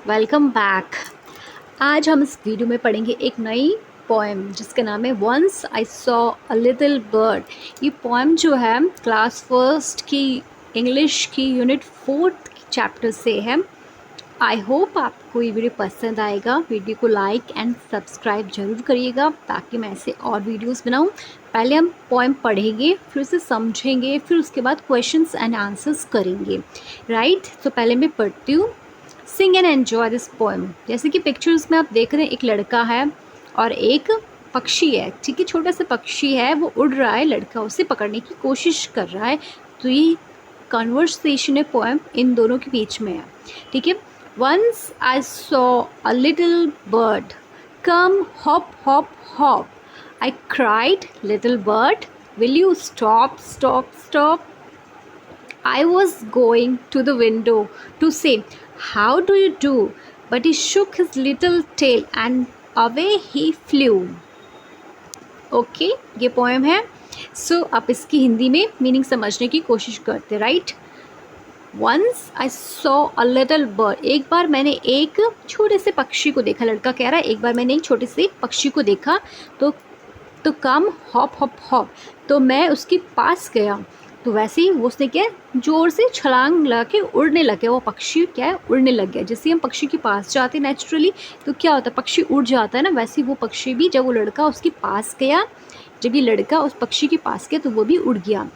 Welcome back. आज हम इस वीडियो में पढ़ेंगे एक नई पोएम जिसका नाम है once I saw a little bird. ये पोएम जो है क्लास फर्स्ट की इंग्लिश की यूनिट 4 चैप्टर से है। आई होप आपको ये वीडियो पसंद आएगा। वीडियो को लाइक एंड सब्सक्राइब जरूर करिएगा ताकि मैं ऐसे और वीडियोस बनाऊं। पहले हम पोएम पढ़ेंगे, फिर उसे समझेंगे, फिर उसके बाद क्वेश्चंस एंड आंसर्स करेंगे। राइट, तो पहले मैं पढ़ती हूँ। Sing and enjoy this poem. जैसे कि पिक्चर्स में आप देख रहे हैं, एक लड़का है और एक पक्षी है। ठीक है, छोटा सा पक्षी है, वो उड़ रहा है, लड़का उसे पकड़ने की कोशिश कर रहा है। तो ये कन्वर्सेशन है, पोएम इन दोनों के बीच में है। ठीक है। Once I saw a little bird come hop hop hop. I cried, little bird will you stop stop stop. I was going to the window to say, how do you do? But he shook his little tail and away he flew. Okay, ये poem है। सो आप इसकी हिंदी में meaning समझने की कोशिश करते। Right, once I saw a little bird. एक बार मैंने एक छोटे से पक्षी को देखा। लड़का कह रहा है एक बार मैंने एक छोटे से पक्षी को देखा तो कम हॉप हॉप हॉप, तो मैं उसके पास गया। तो वैसे ही वो उसने क्या जोर से छलांग लगा के उड़ने लग गया। वो पक्षी क्या है, उड़ने लग गया। जैसे हम पक्षी के पास जाते हैं नेचुरली तो क्या होता है, पक्षी उड़ जाता है ना। वैसे ही वो पक्षी भी, जब वो लड़का उसके पास गया, जब ये लड़का उस पक्षी के पास गया तो वो भी उड़ गया।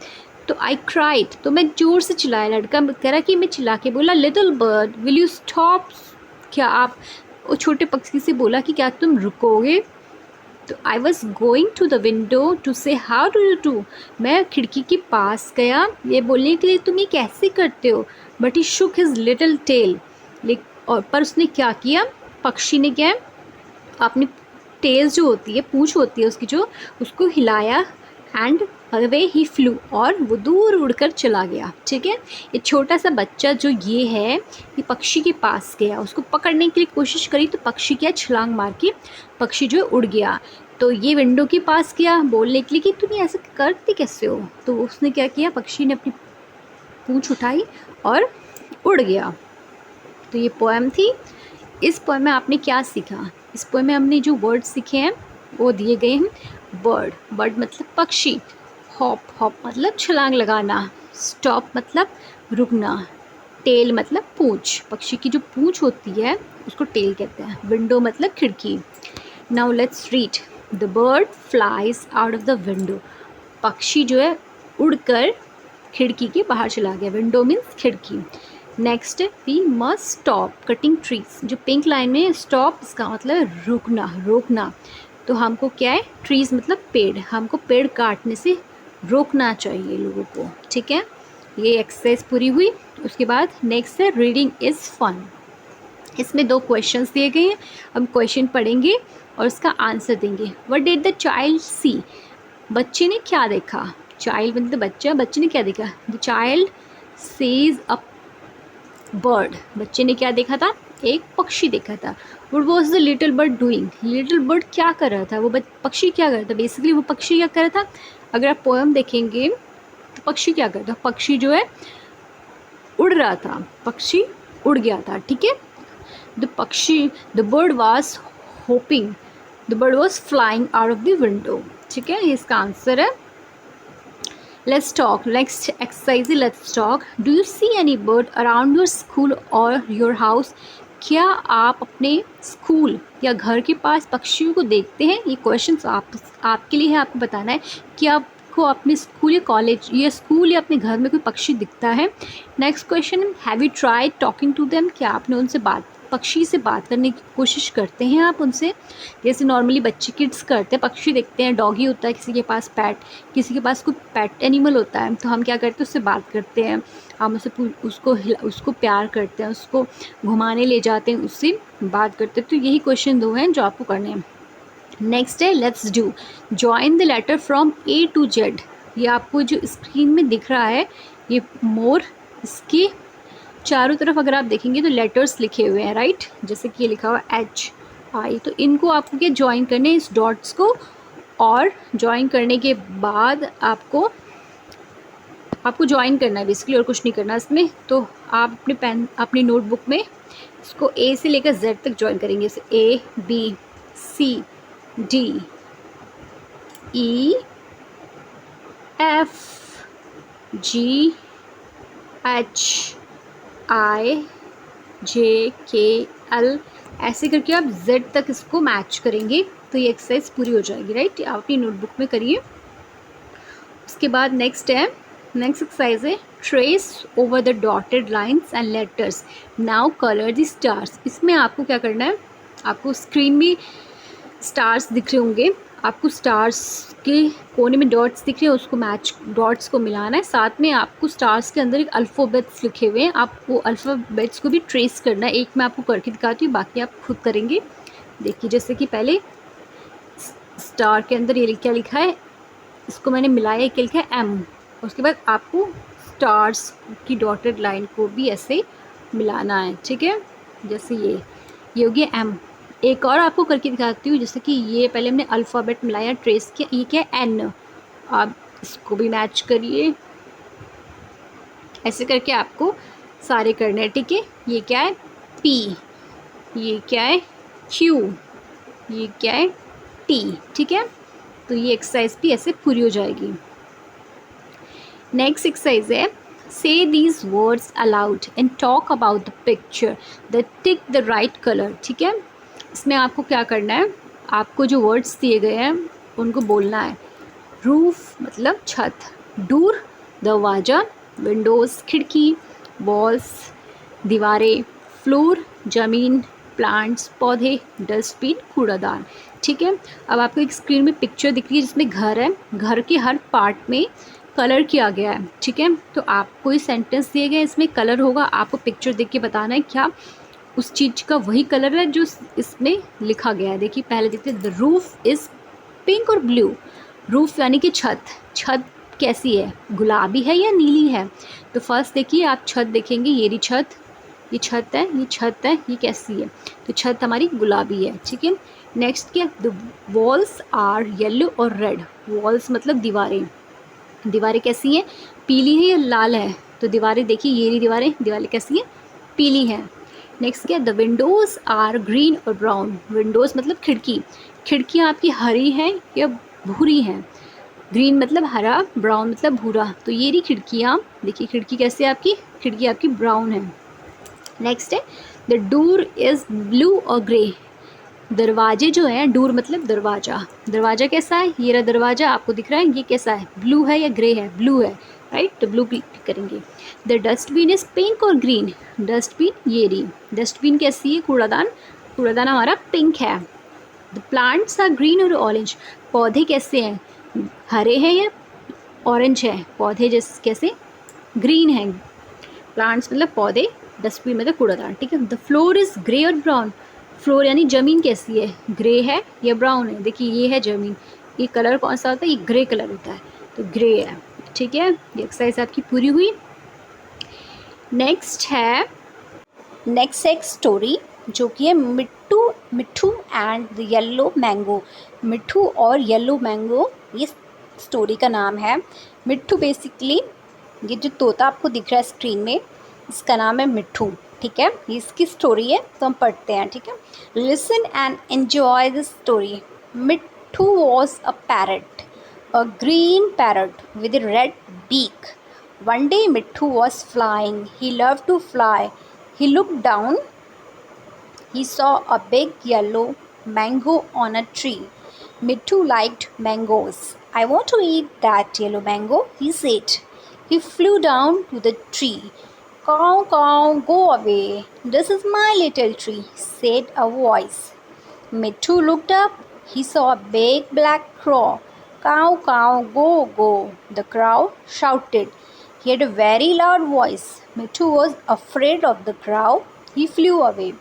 तो आई क्राइड, तो मैं जोर से चिल्लाया। लड़का कह रहा कि मैं चिल्ला के बोला, little bird will you stop. क्या आप, वो छोटे पक्षी से बोला कि क्या तुम रुकोगे। तो I was going to the window to say how do you do. मैं खिड़की के पास गया ये बोलने के लिए तुम ये कैसे करते हो। But he shook his little tail, और पर उसने क्या किया, पक्षी ने क्या अपनी टेल जो होती है, पूंछ होती है उसकी, जो उसको हिलाया एंड अवे ही फ्लू, और वो दूर उड़कर चला गया। ठीक है, ये छोटा सा बच्चा जो ये है, ये पक्षी के पास गया, उसको पकड़ने के लिए कोशिश करी तो पक्षी क्या छलांग मार के पक्षी जो उड़ गया। तो ये विंडो के पास गया बोलने के लिए कि तुम ऐसे करते कैसे हो। तो उसने क्या किया, पक्षी ने अपनी पूंछ उठाई और उड़ गया। तो ये पोएम थी। इस पोएम में आपने क्या सीखा, इस पोएम में हमने जो वर्ड सीखे हैं वो दिए गए हैं। बर्ड, बर्ड मतलब पक्षी। हॉप, हॉप मतलब छलांग लगाना। स्टॉप मतलब रुकना। टेल मतलब पूंछ, पक्षी की जो पूंछ होती है उसको टेल कहते हैं। विंडो मतलब खिड़की। Now let's read. The bird flies out of the window. पक्षी जो है उड़कर खिड़की के बाहर चला गया। विंडो मीन्स खिड़की। Next, we must stop cutting trees. जो पिंक लाइन में स्टॉप, इसका मतलब रुकना, रोकना। तो हमको क्या है, ट्रीज मतलब पेड़, हमको पेड़ काटने से रोकना चाहिए लोगों को। ठीक है, ये एक्सरसाइज पूरी हुई। उसके बाद नेक्स्ट है रीडिंग इज़ फन। इसमें 2 क्वेश्चंस दिए गए हैं। हम क्वेश्चन पढ़ेंगे और उसका आंसर देंगे। व्हाट डिड द चाइल्ड सी। बच्चे ने क्या देखा। चाइल्ड मतलब बच्चा, बच्चे ने क्या देखा। The child sees a bird. बच्चे ने क्या देखा था, एक पक्षी देखा था। What was the little bird doing. Little bird क्या कर रहा था, वो पक्षी क्या कर रहा था। बेसिकली वो पक्षी क्या कर रहा था, अगर आप पोएम देखेंगे तो पक्षी क्या करता, पक्षी जो है उड़ रहा था, पक्षी उड़ गया था। ठीक है, the bird was hoping, the bird was flying out of the window. ठीक है, ये इसका आंसर है। Let's talk. Next exercise, let's talk. Do you see any bird around your school or your house? क्या आप अपने स्कूल या घर के पास पक्षियों को देखते हैं। ये क्वेश्चन आपके लिए है, आपको बताना है कि आपको अपने स्कूल या कॉलेज या स्कूल या अपने घर में कोई पक्षी दिखता है। Next question, have you tried talking to them. क्या आपने उनसे पक्षी से बात करने की कोशिश करते हैं आप उनसे, जैसे नॉर्मली बच्चे किड्स करते हैं। पक्षी देखते हैं, डॉगी होता है किसी के पास, पैट, किसी के पास कोई पेट एनिमल होता है, तो हम क्या करते हैं, उससे बात करते हैं, हम उसको प्यार करते हैं, उसको घुमाने ले जाते हैं, उससे बात करते हैं। तो यही क्वेश्चन 2 हैं जो आपको करने हैं। नेक्स्ट है let's do. Join the letter from A to Z. ये आपको जो स्क्रीन में दिख रहा है, ये मोर, इसके चारों तरफ अगर आप देखेंगे तो लेटर्स लिखे हुए हैं। राइट, जैसे कि ये लिखा हुआ HI, तो इनको आपको क्या ज्वाइन करने हैं, इस डॉट्स को। और ज्वाइन करने के बाद आपको ज्वाइन करना है बेसिकली, और कुछ नहीं करना इसमें। तो आप अपने पेन, अपनी नोटबुक में इसको ए से लेकर जेड तक ज्वाइन करेंगे, जैसे A B C D E F G H I J K L, ऐसे करके आप जेड तक इसको मैच करेंगे तो ये एक्सरसाइज पूरी हो जाएगी, राइट। आप अपनी नोटबुक में करिए। उसके बाद नेक्स्ट एक्सरसाइज है trace over the dotted lines and letters, now colour the stars. इसमें आपको क्या करना है, आपको स्क्रीन में स्टार्स दिख रहे होंगे, आपको स्टार्स के कोने में डॉट्स दिख रहे हैं, उसको मैच डॉट्स को मिलाना है। साथ में आपको स्टार्स के अंदर एक अल्फ़ाबेट्स लिखे हुए हैं, आप वो अल्फ़ाबेट्स को भी ट्रेस करना है। एक मैं आपको करके दिखाती हूँ, बाकी आप खुद करेंगे। देखिए जैसे कि पहले स्टार के अंदर ये क्या लिखा है, इसको मैंने मिलाया, एक लिखा है एम। उसके बाद आपको स्टार्स की डॉटेड लाइन को भी ऐसे मिलाना है, ठीक है। जैसे ये हो गया एम। एक और आपको करके दिखाती हूँ, जैसे कि ये पहले हमने अल्फ़ाबेट मिलाया ट्रेस किया, ये क्या है एन, आप इसको भी मैच करिए। ऐसे करके आपको सारे करने हैं, ठीक है। ये क्या है पी, ये क्या है क्यू, ये क्या है टी, ठीक है। तो ये एक्सरसाइज भी ऐसे पूरी हो जाएगी। नेक्स्ट एक्सरसाइज है से these words allowed and talk about the picture the tick the right colour, ठीक है। इसमें आपको क्या करना है, आपको जो वर्ड्स दिए गए हैं उनको बोलना है। रूफ मतलब छत, डोर दरवाज़ा, विंडोज़ खिड़की, वॉल्स दीवारें, फ्लोर ज़मीन, प्लांट्स पौधे, डस्टबिन कूड़ादान, ठीक है। अब आपको एक स्क्रीन में पिक्चर दिख रही है जिसमें घर है, घर के हर पार्ट में कलर किया गया है, ठीक है। तो आपको ये सेंटेंस दिए गए, इसमें कलर होगा, आपको पिक्चर देख के बताना है क्या उस चीज़ का वही कलर है जो इसमें लिखा गया है। देखिए पहले देखते हैं, द रूफ इज़ पिंक और ब्लू। रूफ यानी कि छत, छत कैसी है, गुलाबी है या नीली है। तो फर्स्ट देखिए आप छत देखेंगे, ये रही छत, ये छत है, ये छत है, ये कैसी है, तो छत हमारी गुलाबी है, ठीक है। नेक्स्ट क्या, द वॉल्स आर येलो और रेड। वॉल्स मतलब दीवारें, दीवारें कैसी हैं, पीली है या लाल है। तो दीवारें देखिए ये रही दीवारें, दीवारें कैसी हैं, पीली हैं। नेक्स्ट क्या, द विंडोज़ आर ग्रीन और ब्राउन। विंडोज़ मतलब खिड़की, खिड़कियाँ आपकी हरी हैं या भूरी हैं। ग्रीन मतलब हरा, ब्राउन मतलब भूरा। तो ये रही खिड़कियाँ, देखिए खिड़की कैसे है आपकी, खिड़की आपकी ब्राउन है। नेक्स्ट है द डोर इज़ ब्लू और ग्रे। दरवाजे जो हैं, डोर मतलब दरवाज़ा, दरवाज़ा कैसा है, ये रहा दरवाज़ा आपको दिख रहा है, ये कैसा है, ब्लू है या ग्रे है, ब्लू है, राइट। तो ब्लू क्लिक करेंगे। द डस्टबिन इज़ पिंक और ग्रीन। डस्टबिन ये रही, डस्टबिन कैसी है, कूड़ादान, कूड़ादान हमारा पिंक है। द प्लांट्स आर ग्रीन और ऑरेंज। पौधे कैसे हैं, हरे हैं या ऑरेंज है, पौधे जैसे कैसे ग्रीन हैं। प्लांट्स मतलब पौधे, डस्टबिन मतलब कूड़ादान, ठीक है। द फ्लोर इज़ ग्रे और ब्राउन। फ्लोर यानी ज़मीन कैसी है, ग्रे है या ब्राउन है। देखिए ये है ज़मीन, ये कलर कौन सा होता है, ये ग्रे कलर होता है, तो ग्रे है, ठीक है। ये एक्सरसाइज आपकी पूरी हुई। नेक्स्ट है एक स्टोरी जो कि है मिट्ठू एंड द येलो मैंगो। मिट्ठू और येलो मैंगो ये स्टोरी का नाम है। मिट्ठू बेसिकली ये जो तोता आपको दिख रहा है स्क्रीन में, इसका नाम है मिट्ठू, ठीक है। ये इसकी स्टोरी है, तो हम पढ़ते हैं, ठीक है। Listen and enjoy the story. Mitthu was a parrot, a green parrot with a red beak. One day Mittu was flying. He loved to fly. He looked down. He saw a big yellow mango on a tree. Mittu liked mangoes. I want to eat that yellow mango, he said. He flew down to the tree. Caw, caw, go away. This is my little tree, said a voice. Mittu looked up. He saw a big black crow. Cow, cow, go, go, the crow shouted. He had a very loud voice. Mittu was afraid of the crow. He flew away.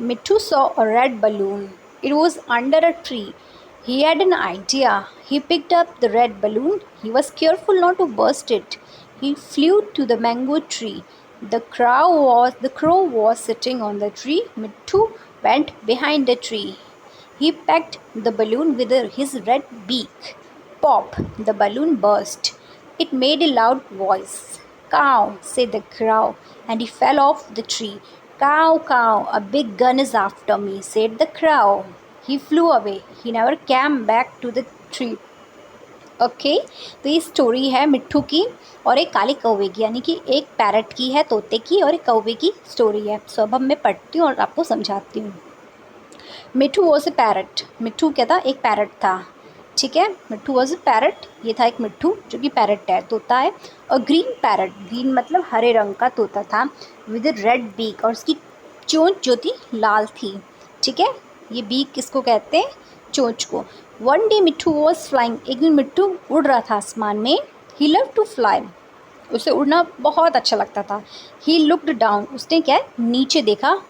Mittu saw a red balloon. It was under a tree. He had an idea. He picked up the red balloon. He was careful not to burst it. He flew to the mango tree. The crow was sitting on the tree. Mittu went behind the tree. He pecked the balloon with his red beak. Pop! The balloon burst. It made a loud voice. Cow! Said the crow, and he fell off the tree. Caw caw a big gun is after me said the crow, he flew away, he never came back to the tree. Okay, तो ये story है मिट्ठू की और एक काले कौवे की, यानी कि एक पैरट की है, तोते की, और एक कौवे की स्टोरी है। सो अब मैं पढ़ती हूँ और आपको समझाती हूँ। मिट्ठू वॉज ए पैरट। मिट्ठू क्या था? एक पैरट था। ठीक है, मिट्ठू वॉज ए पैरट, ये था एक मिट्ठू जो कि पैरट है, तोता है। और ग्रीन पैरट, ग्रीन मतलब हरे रंग का तोता था, विद रेड बीक, और उसकी चोंच जो थी लाल थी। ठीक है, ये बीक किसको कहते हैं? चोंच को। One day Mitthu was flying, एक दिन मिट्ठू उड़ रहा था आसमान में। ही लव टू फ्लाई, उसे उड़ना बहुत अच्छा लगता था। ही लुक्ड डाउन, उसने क्या है? नीचे देखा।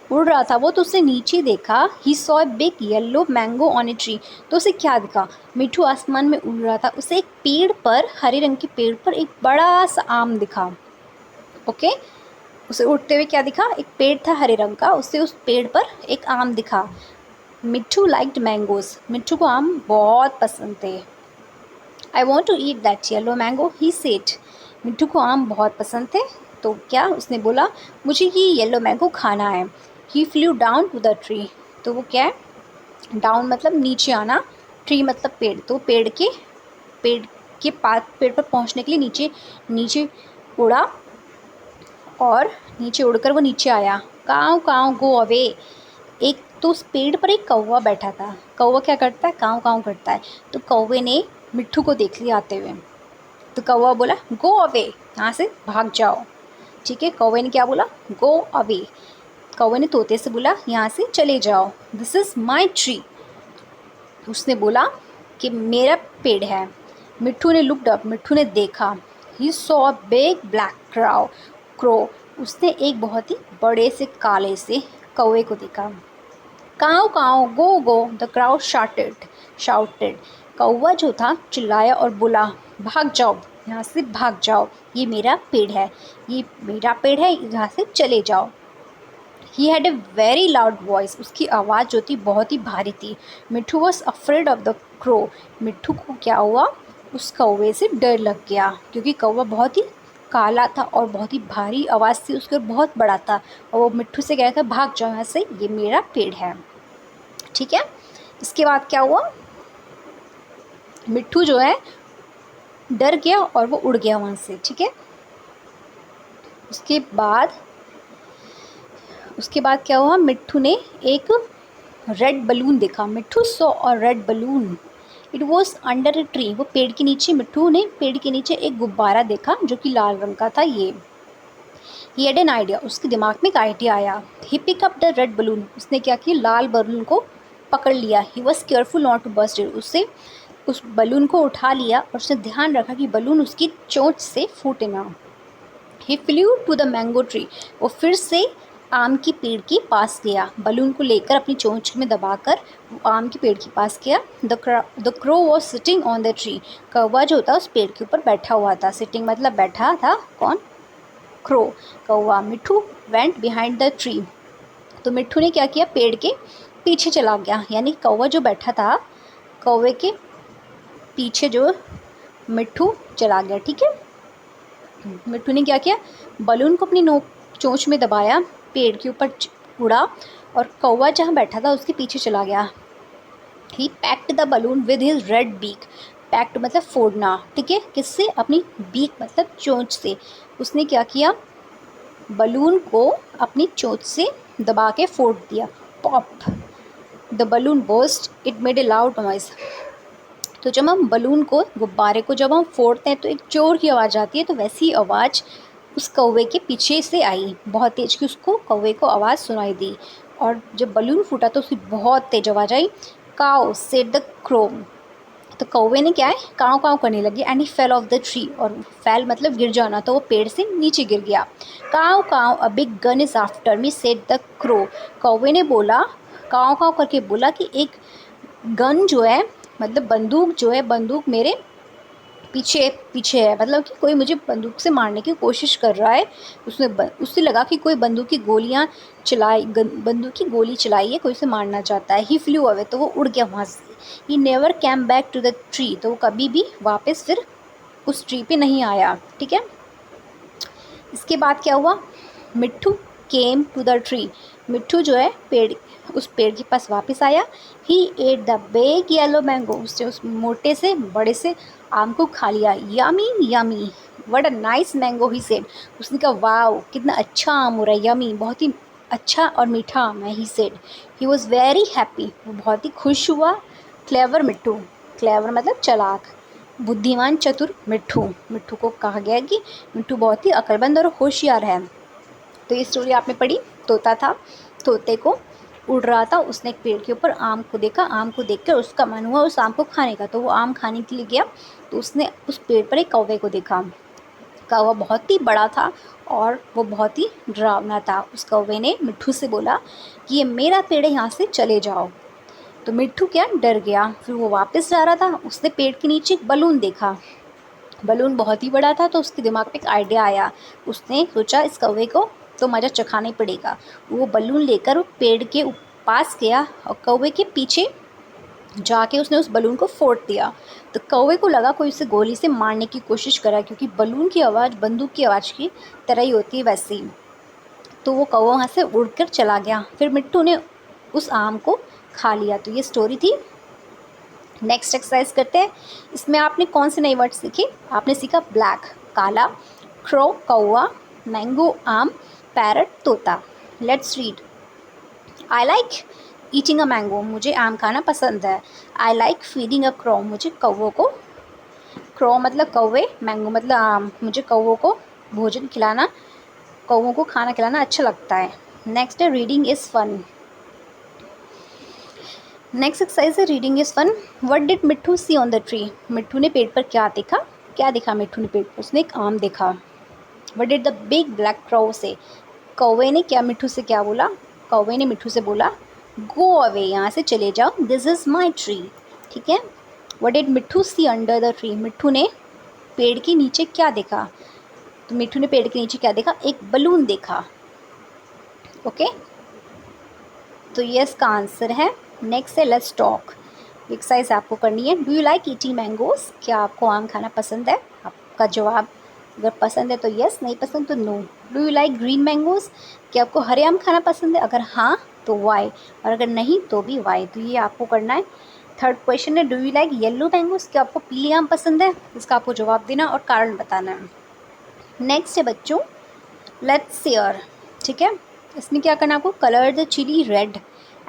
उड़ रहा था वो, तो उसने नीचे देखा। He saw a big yellow mango on a tree, तो उसे क्या दिखा? मिट्ठू आसमान में उड़ रहा था, उसे एक पेड़ पर, हरे रंग के पेड़ पर एक बड़ा सा आम दिखा। ओके, उसे उड़ते हुए क्या दिखा? एक पेड़ था हरे रंग का, उसे उस पेड़ पर एक आम दिखा। मिट्ठू लाइक्ड मैंगोज, मिट्ठू को आम बहुत पसंद थे। I want to eat that yellow mango, he said, Mitthu को आम बहुत पसंद थे, तो क्या उसने बोला? मुझे ये येलो मैंगो खाना है। He flew down to the tree, तो वो क्या है? डाउन मतलब नीचे आना, ट्री मतलब पेड़, तो पेड़ के पास, पेड़ पर पहुंचने के लिए नीचे नीचे उड़ा, और नीचे उड़कर वो नीचे आया। काऊ काऊ गो अवे, एक तो उस पेड़ पर एक कौवा बैठा था। कौवा क्या करता है? काऊ काऊ करता है। तो कौवे ने मिट्ठू को देख लिया आते हुए, तो कौवा बोला गो अवे, यहाँ से भाग जाओ। ठीक है, कौवे ने क्या बोला? Go away. कौवे ने तोते से बोला यहाँ से चले जाओ। दिस इज़ माई ट्री, उसने बोला कि मेरा पेड़ है। मिट्ठू ने लुक्ड अप, मिट्ठू ने देखा। He saw a big black crow, उसने एक बहुत ही बड़े से काले से कौवे को देखा। काऊ काऊ गो गो, द क्राउड शाउटेड, कौवा जो था चिल्लाया और बोला भाग जाओ, यहाँ से भाग जाओ, ये मेरा पेड़ है, ये मेरा पेड़ है, यहाँ से चले जाओ। He had a very loud voice, उसकी आवाज़ जो थी बहुत ही भारी थी। मिट्ठू was afraid of the crow, मिट्ठू को क्या हुआ? उस कौवे से डर लग गया, क्योंकि कौवा बहुत ही काला था और बहुत ही भारी आवाज़ थी उसके, और बहुत बड़ा था। और वो मिट्ठू से कह था भाग जाओ यहाँ से, ये मेरा पेड़ है। ठीक है, इसके बाद क्या हुआ? मिट्ठू जो है डर गया और वो उड़ गया वहाँ से। ठीक है, उसके बाद क्या हुआ? मिट्ठू ने एक रेड बलून देखा। मिट्ठू saw a red balloon, it was under a tree, वो पेड़ के नीचे, मिट्ठू ने पेड़ के नीचे एक गुब्बारा देखा जो कि लाल रंग का था। ये ही हैड एन आइडिया, उसके दिमाग में एक आइडिया आया। He pick up the red balloon, उसने क्या किया? लाल बलून को पकड़ लिया। He was careful not to burst it, उससे उस बलून को उठा लिया और उसने ध्यान रखा कि बलून उसकी चोंच से फूटे ना। He flew to the mango tree, वो फिर से आम की पेड़ के पास गया, बलून को लेकर अपनी चोंच में दबाकर आम के पेड़ के पास गया। The crow was sitting on the tree, कौवा जो था उस पेड़ के ऊपर बैठा हुआ था। सिटिंग मतलब बैठा था। कौन? क्रो, कौवा। मिट्ठू वेंट बिहाइंड द ट्री, तो मिट्ठू ने क्या किया? पेड़ के पीछे चला गया, यानी कौवा जो बैठा था, कौवे के पीछे जो मिट्ठू चला गया। ठीक है, मिट्ठू ने क्या किया? बलून को अपनी नोक चोंच में दबाया, पेड़ के ऊपर उड़ा और कौवा जहाँ बैठा था उसके पीछे चला गया। He pecked the balloon with his red beak, pecked मतलब फोड़ना। ठीक है, किससे? अपनी बीक मतलब चोंच से। उसने क्या किया? बलून को अपनी चोंच से दबा के फोड़ दिया। Pop, the balloon burst, it made a loud noise, तो जब हम बलून को, गुब्बारे को जब हम फोड़ते हैं तो एक जोर की आवाज़ आती है, तो वैसी आवाज़ उस कौवे के पीछे से आई बहुत तेज़, कि उसको, कौवे को आवाज़ सुनाई दी। और जब बलून फूटा तो उसकी बहुत तेज आवाज़ आई। काउ सेड द क्रो, तो कौवे ने क्या है? काव काव करने लगी। And he fell off the tree, और फेल मतलब गिर जाना, तो वो पेड़ से नीचे गिर गया। काव काव अ big gun is after me said the crow, कौवे ने बोला, काव काव करके बोला कि एक गन जो है, मतलब बंदूक जो है, बंदूक मेरे पीछे पीछे है, मतलब कि कोई मुझे बंदूक से मारने की कोशिश कर रहा है। उससे लगा कि कोई बंदूक की गोली चलाई है, कोई उसे मारना चाहता है। ही फ्लू अवे, तो वो उड़ गया वहाँ से। He never came back to the tree, तो वो कभी भी वापस फिर उस ट्री पे नहीं आया। ठीक है, इसके बाद क्या हुआ? मिट्ठू केम टू द ट्री, मिट्ठू जो है पेड़, उस पेड़ के पास वापस आया। He ate the big yellow mango, उसने उस मोटे से बड़े से आम को खा लिया। Yummy yummy, what a nice mango, he said, उसने कहा वाओ कितना अच्छा आम हो रहा है, यमी बहुत ही अच्छा और मीठा आम है। He said, he was very happy, वो बहुत ही खुश हुआ। क्लेवर मिट्ठू, क्लेवर मतलब चालाक, बुद्धिमान चतुर मिट्ठू, मिट्ठू को कहा गया कि मिट्ठू बहुत ही अक्लमंद और होशियार है। तो ये स्टोरी आपने पढ़ी, तोता था, तोते को उड़ रहा था, उसने एक पेड़ के ऊपर आम को देखा, आम को देखकर उसका मन हुआ उस आम को खाने का, तो वो आम खाने के लिए गया। तो उसने उस पेड़ पर एक कौवे को देखा, कौवा बहुत ही बड़ा था और वो बहुत ही डरावना था। उस कौवे ने मिट्ठू से बोला कि ये मेरा पेड़ है, यहाँ से चले जाओ। तो मिट्ठू क्या डर गया, फिर वो वापस जा रहा था, उसने पेड़ के नीचे एक बलून देखा, बलून बहुत ही बड़ा था, तो उसके दिमाग में एक आइडिया आया। उसने सोचा इस कौवे को तो मज़ा चखाना ही पड़ेगा। वो बलून लेकर वो पेड़ के पास गया और कौवे के पीछे जाके उसने उस बलून को फोड़ दिया। तो कौवे को लगा कोई उसे गोली से मारने की कोशिश करा, क्योंकि बलून की आवाज़ बंदूक की आवाज़ की तरह ही होती है वैसे ही। तो वो कौवा वहाँ से उड़कर चला गया। फिर मिट्टू ने उस आम को खा लिया। तो ये स्टोरी थी। नेक्स्ट एक्सरसाइज करते हैं। इसमें आपने कौन से नए वर्ड सीखे? आपने सीखा ब्लैक काला, क्रो कौवा, मैंगो आम, पैरट तोता। Let's read. I like eating a mango, मुझे आम खाना पसंद है। I like feeding a crow, मुझे कौवों को, क्रो मतलब कौवे, मैंगो मतलब आम, मुझे कौवों को भोजन खिलाना, कौवों को खाना खिलाना अच्छा लगता है। नेक्स्ट है reading is fun. Next exercise है reading is fun. What did Mitthu see on the tree, मिट्ठू ने पेड़ पर क्या देखा? क्या देखा मिट्ठू ने पेड़ पर? उसने एक आम देखा। What did the big black crow से, कौवे ने क्या मिट्ठू से क्या बोला? कौवे ने मिट्ठू से बोला गो अवे, यहाँ से चले जाओ, दिस इज़ माई ट्री। ठीक है। What did Mitthu C under the tree, मिट्ठू ने पेड़ के नीचे क्या देखा? तो मिट्ठू ने पेड़ के नीचे क्या देखा? एक बलून देखा। ओके, तो ये इसका आंसर है। नेक्स्ट है लेट्स टॉक। एक्सरसाइज आपको करनी है। Do you like eating mangoes, क्या आपको आम खाना पसंद है? आपका जवाब अगर पसंद है तो यस, नहीं पसंद तो no. Do you like green mangoes, क्या आपको हरे आम खाना पसंद है? अगर हाँ तो वाई, और अगर नहीं तो भी वाई। तो ये आपको करना है। थर्ड क्वेश्चन है do you like yellow mangoes, क्या आपको पीले आम पसंद है? इसका आपको जवाब देना और कारण बताना है। नेक्स्ट है बच्चों लेट्स शेयर। ठीक है, इसमें क्या करना है आपको? Colour the chilli red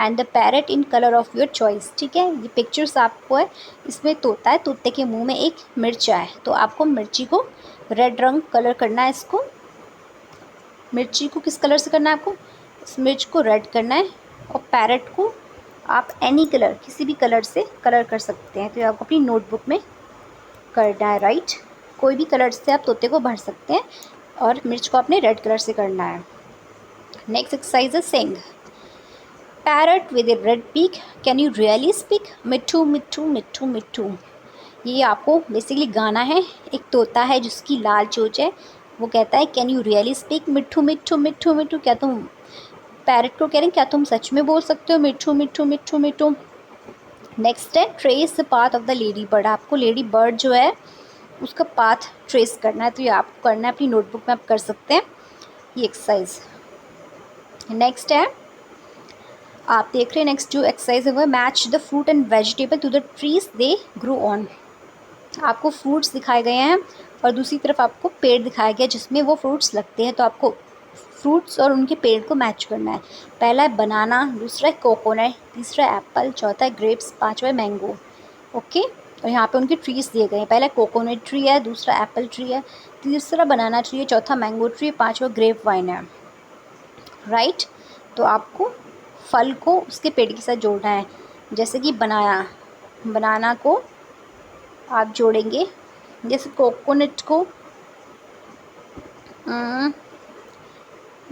and the parrot in colour of your choice. ठीक है, ये पिक्चर्स आपको है। इसमें तोता है, तोते के मुंह में एक मिर्चा है, तो आपको मिर्ची को रेड रंग कलर करना है। इसको मिर्ची को किस कलर से करना है आपको? इस मिर्च को रेड करना है। और पैरट को आप एनी कलर, किसी भी कलर से कलर कर सकते हैं। तो ये आपको अपनी नोटबुक में करना है। राइट, कोई भी कलर से आप तोते को भर सकते हैं और मिर्च को आपने रेड कलर से करना है। नेक्स्ट एक्सरसाइज है sing. Parrot with a red beak, can you really speak, Mitthu Mitthu Mitthu मिट्ठू। ये आपको बेसिकली गाना है। एक तोता है जिसकी लाल चोंच है, वो कहता है can you really speak, Mitthu Mitthu Mitthu मिट्ठू, क्या तुम, पैरट को कह रहे हैं क्या तुम सच में बोल सकते हो मिट्ठू मिट्ठू मिट्ठू मिट्ठू। नेक्स्ट है trace the path of the lady bird, आपको लेडी बर्ड जो है उसका पाथ ट्रेस करना है। तो ये आपको करना है, अपनी नोटबुक में आप कर सकते हैं ये एक्सरसाइज। नेक्स्ट है, आप देख रहे हैं नेक्स्ट जो एक्सरसाइज है वो match the fruit and vegetable to the trees they grow on. आपको फ्रूट्स दिखाए गए हैं और दूसरी तरफ आपको पेड़ दिखाया गया जिसमें वो फ्रूट्स लगते हैं। तो आपको फ्रूट्स और उनके पेड़ को मैच करना है। पहला है बनाना, दूसरा है कोकोनट, तीसरा है एप्पल, चौथा है ग्रेप्स, पांचवा है मैंगो। ओके, और यहाँ पे उनके ट्रीज दिए गए हैं। पहला कोकोनट ट्री है, दूसरा एप्पल ट्री है, तीसरा बनाना ट्री है, चौथा मैंगो ट्री है, पांचवा ग्रेप वाइन है। राइट, तो आपको फल को उसके पेड़ के साथ जोड़ना है। जैसे कि बनाना को आप जोड़ेंगे, जैसे कोकोनट को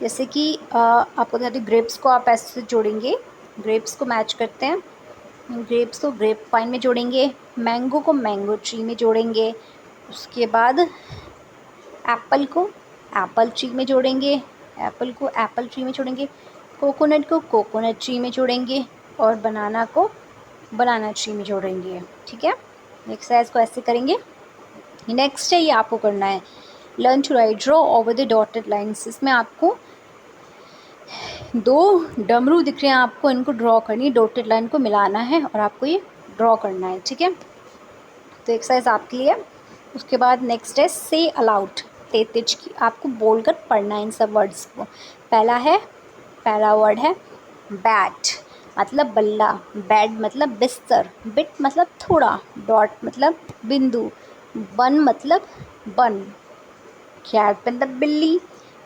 जैसे कि आपको बता दें ग्रेप्स को आप ऐसे जोड़ेंगे, ग्रेप्स को मैच करते हैं, ग्रेप्स को ग्रेप वाइन में जोड़ेंगे, मैंगो को मैंगो ट्री में जोड़ेंगे, उसके बाद एप्पल को एप्पल ट्री में जोड़ेंगे, एप्पल को एप्पल ट्री में जोड़ेंगे, कोकोनट को कोकोनट ट्री में जोड़ेंगे और बनाना को बनाना ट्री में जोड़ेंगे। ठीक है, एक्सरसाइज को ऐसे करेंगे। नेक्स्ट है ये आपको करना है learn to write draw over the dotted lines. इसमें आपको दो डमरू दिख रहे हैं आपको, इनको ड्रॉ करनी है, डॉटेड लाइन को मिलाना है और आपको ये ड्रॉ करना है, ठीक है। तो एक्सरसाइज आपके लिए। उसके बाद नेक्स्ट है से अलाउड, तेज तेज की आपको बोलकर पढ़ना है इन सब वर्ड्स को। पहला वर्ड है बैट, मतलब बल्ला, बेड मतलब बिस्तर, बिट मतलब थोड़ा, डॉट मतलब बिंदु, बन मतलब बन, कैट मतलब बिल्ली,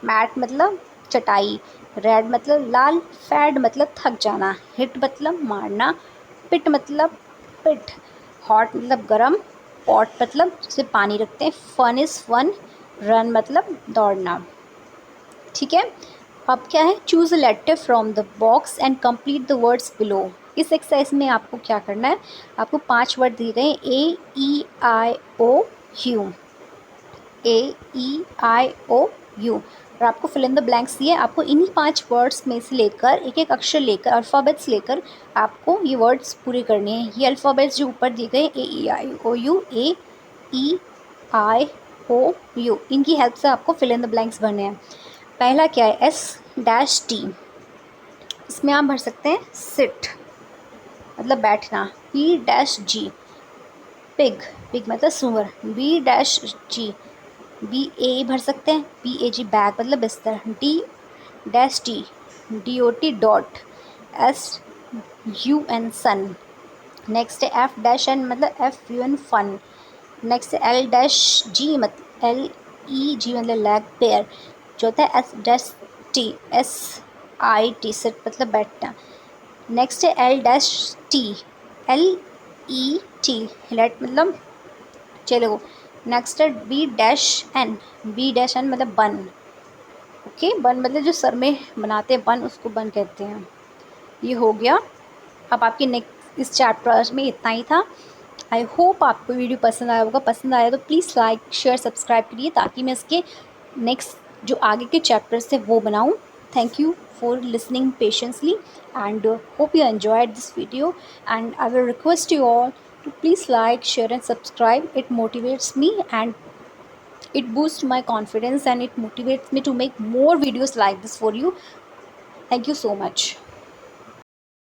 मैट मतलब चटाई, रेड मतलब लाल, फैड मतलब थक जाना, हिट मतलब मारना, पिट मतलब पिट, हॉट मतलब गरम, पॉट मतलब जिसमें पानी रखते हैं, फन इज़ फन, रन मतलब दौड़ना, ठीक है। अब क्या है, choose a letter from the box and complete the words below. इस एक्सरसाइज में आपको क्या करना है, आपको 5 वर्ड दिए गए, AEIOU, AEIOU, और आपको फिल इन द ब्लैंक्स दिए। आपको इन्हीं 5 वर्ड्स में से लेकर एक एक अक्षर लेकर, अल्फ़ाबेट्स लेकर आपको ये वर्ड्स पूरे करने हैं। ये अल्फ़ाबेट्स जो ऊपर दिए गए, AEIOU, AEIOU, इनकी हेल्प से आपको फिल इन द ब्लैंक्स भरने हैं। पहला क्या है, S-T, इसमें आप भर सकते हैं सिट, मतलब बैठना, P-G, पिग, पिग मतलब सुअर, B-G, BA भर सकते हैं, BAG बैग मतलब बिस्तर, D-T, DOT डॉट, SUN सन। नेक्स्ट है F-N, मतलब FUN फन। नेक्स्ट है L-G, मतलब LEG मतलब लेग, पैर। चौथा है S-T, SIT, सिट मतलब बैठना। नेक्स्ट है L-T, LET, लेट मतलब चलो। नेक्स्ट है B-N, B-N मतलब बन, ओके, बन मतलब जो सर में बनाते हैं बन, उसको बन कहते हैं। ये हो गया। अब आपके नेक्स्ट इस चैप्टर में इतना ही था। आई होप आपको वीडियो पसंद आया होगा। पसंद आया तो प्लीज़ लाइक शेयर सब्सक्राइब करिए, ताकि मैं इसके नेक्स्ट जो आगे के चैप्टर्स है वो बनाऊँ। Thank you for listening patiently and hope you enjoyed this video, and I will request you all to please like, share and subscribe. It motivates me and it boosts my confidence and it motivates me to make more videos like this for you. Thank you so much.